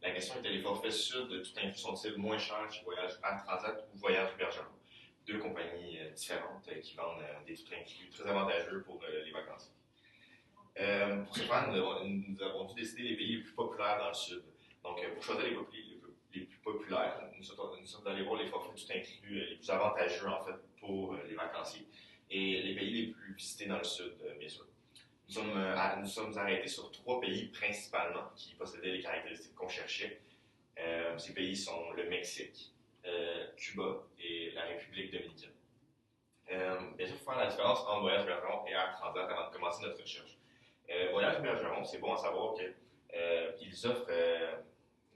La question était les forfaits sud, tout inclus, sont-ils moins chers chez Voyage Air Transat ou Voyage Bergeron? Deux compagnies différentes qui vendent des tout inclus très avantageux pour les vacances. Pour ce faire, nous avons dû décider les pays les plus populaires dans le sud. Donc, pour choisir les plus populaires, nous sommes allés voir les forfaits tout inclus les plus avantageux en fait pour les vacanciers et les pays les plus visités dans le sud, bien sûr. Nous sommes arrêtés sur trois pays principalement qui possédaient les caractéristiques qu'on cherchait. Ces pays sont le Mexique, Cuba et la République dominicaine. Bien sûr, il faut faire la différence entre Voyage Bergeron et Air Transat avant de commencer notre recherche. Voyage Bergeron, c'est bon à savoir qu'ils offrent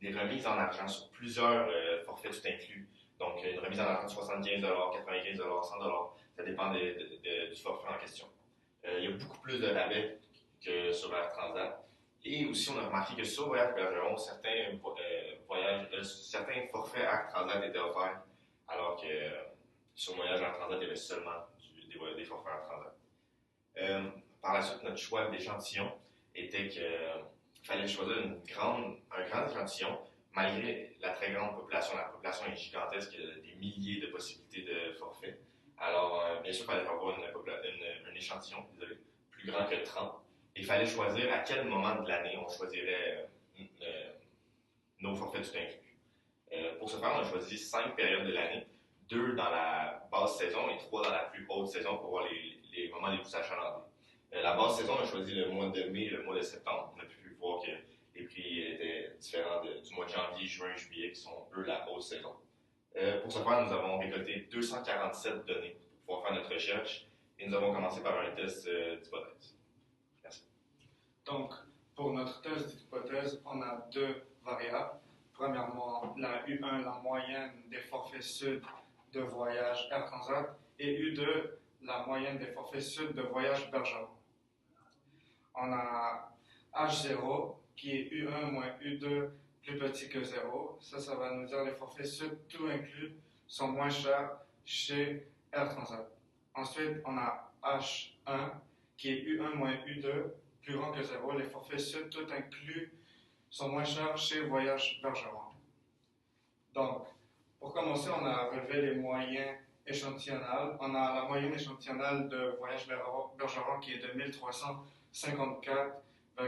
des remises en argent sur plusieurs forfaits tout inclus. Donc, une remise en argent de 75 95 100 ça dépend du forfait en question. Il y a beaucoup plus de rabais que sur Air Transat. Et aussi, on a remarqué que sur Voyage Bergeron, certains forfaits Air Transat étaient offerts, alors que sur Voyage Air Transat, il y avait seulement des forfaits Air Transat. Par la suite, notre choix d'échantillon était qu'il fallait choisir un grand échantillon, malgré la très grande population. La population est gigantesque, il y a des milliers de possibilités de forfaits. Alors, bien sûr, il fallait avoir un échantillon plus grand que 30. Et il fallait choisir à quel moment de l'année on choisirait nos forfaits tout inclus. Pour ce faire, on a choisi 5 périodes de l'année, 2 dans la basse saison et 3 dans la plus haute saison pour voir les moments les plus achalandés. La basse saison, on a choisi le mois de mai et le mois de septembre. On a pu voir que les prix étaient différents du mois de janvier, juin, juillet, qui sont eux la haute saison. Pour ce faire, nous avons récolté 247 données pour pouvoir faire notre recherche et nous avons commencé par un test d'hypothèse. Merci. Donc, pour notre test d'hypothèse, on a deux variables. Premièrement, la U1, la moyenne des forfaits sud de voyage Air Transat, et U2, la moyenne des forfaits sud de voyage Bergeron. On a H0 qui est U1 moins U2 plus petit que 0. Ça va nous dire les forfaits sud tout inclus sont moins chers chez Air Transat. Ensuite, on a H1 qui est U1 moins U2 plus grand que 0. Les forfaits sud tout inclus sont moins chers chez Voyage Bergeron. Donc, pour commencer, on a relevé les moyens échantillonnales. On a la moyenne échantillonnale de Voyage Bergeron qui est de 1354,21 $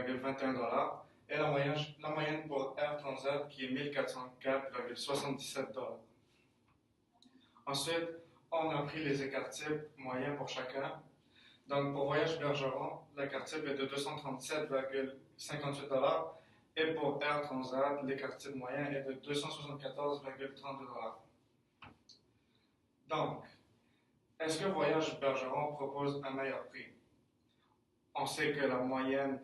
et la moyenne pour Air Transat qui est 1404,77 $. Ensuite, on a pris les écart-types moyens pour chacun. Donc, pour Voyage Bergeron, l'écart-type est de 237,58 $ et pour Air Transat, l'écart-type moyen est de 274,32 $. Donc, est-ce que Voyage Bergeron propose un meilleur prix? On sait que la moyenne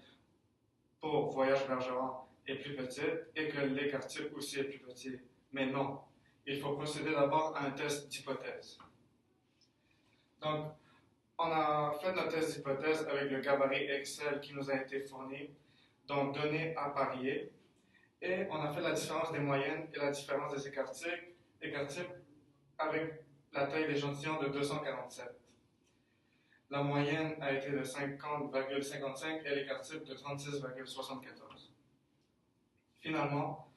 pour Voyage Bergeron est plus petite et que l'écart-type aussi est plus petit. Mais non, il faut procéder d'abord à un test d'hypothèse. Donc, on a fait notre test d'hypothèse avec le gabarit Excel qui nous a été fourni, donc données à parier, et on a fait la différence des moyennes et la différence des écart-types avec la taille d'échantillon de 247. La moyenne a été de 50,55 et l'écart-type de 36,74. Finalement,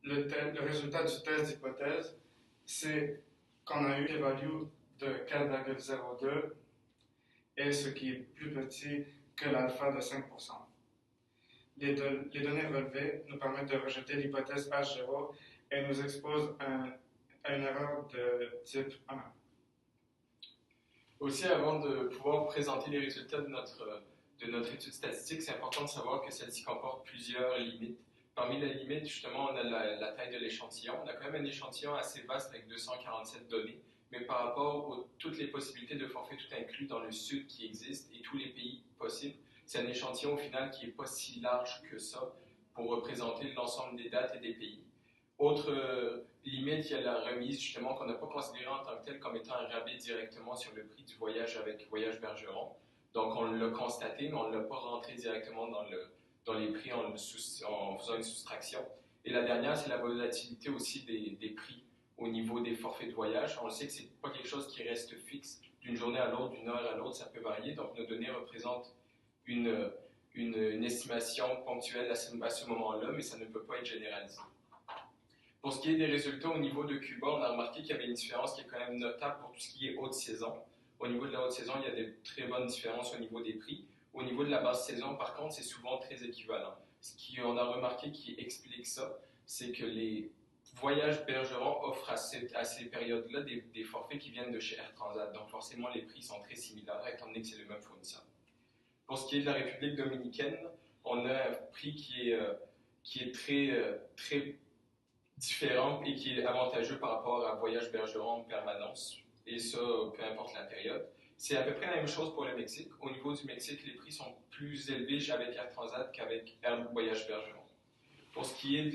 le résultat du test d'hypothèse, c'est qu'on a eu des values de 4,02 et ce qui est plus petit que l'alpha de 5%. Les données relevées nous permettent de rejeter l'hypothèse H0 et nous exposent à une erreur de type 1. Aussi, avant de pouvoir présenter les résultats de notre étude statistique, c'est important de savoir que celle-ci comporte plusieurs limites. Parmi les limites, justement, on a la taille de l'échantillon. On a quand même un échantillon assez vaste avec 247 données, mais par rapport à toutes les possibilités de forfait tout inclus dans le sud qui existent et tous les pays possibles, c'est un échantillon au final qui n'est pas si large que ça pour représenter l'ensemble des dates et des pays. Autre limite, il y a la remise, justement, qu'on n'a pas considérée en tant que telle comme étant un rabais directement sur le prix du voyage avec Voyage Bergeron. Donc, on l'a constaté, mais on ne l'a pas rentré directement dans les prix en faisant une soustraction. Et la dernière, c'est la volatilité aussi des prix au niveau des forfaits de voyage. On sait que ce n'est pas quelque chose qui reste fixe d'une journée à l'autre, d'une heure à l'autre, ça peut varier. Donc, nos données représentent une estimation ponctuelle à ce moment-là, mais ça ne peut pas être généralisé. Pour ce qui est des résultats au niveau de Cuba, on a remarqué qu'il y avait une différence qui est quand même notable pour tout ce qui est haute saison. Au niveau de la haute saison, il y a des très bonnes différences au niveau des prix. Au niveau de la basse saison, par contre, c'est souvent très équivalent. Ce qu'on a remarqué qui explique ça, c'est que les voyages Bergeron offrent à ces périodes-là des forfaits qui viennent de chez Air Transat. Donc forcément, les prix sont très similaires, étant donné que c'est le même fournisseur. Pour ce qui est de la République dominicaine, on a un prix qui est très différent et qui est avantageux par rapport à Voyage Bergeron en permanence. Et ça, peu importe la période. C'est à peu près la même chose pour le Mexique. Au niveau du Mexique, les prix sont plus élevés avec Air Transat qu'avec Air Voyage Bergeron. Pour ce qui est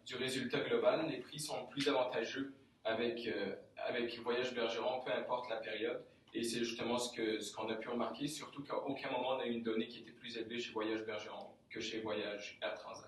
du résultat global, les prix sont plus avantageux avec Voyage Bergeron, peu importe la période. Et c'est justement ce qu'on a pu remarquer, surtout qu'à aucun moment on a eu une donnée qui était plus élevée chez Voyage Bergeron que chez Voyage Air Transat.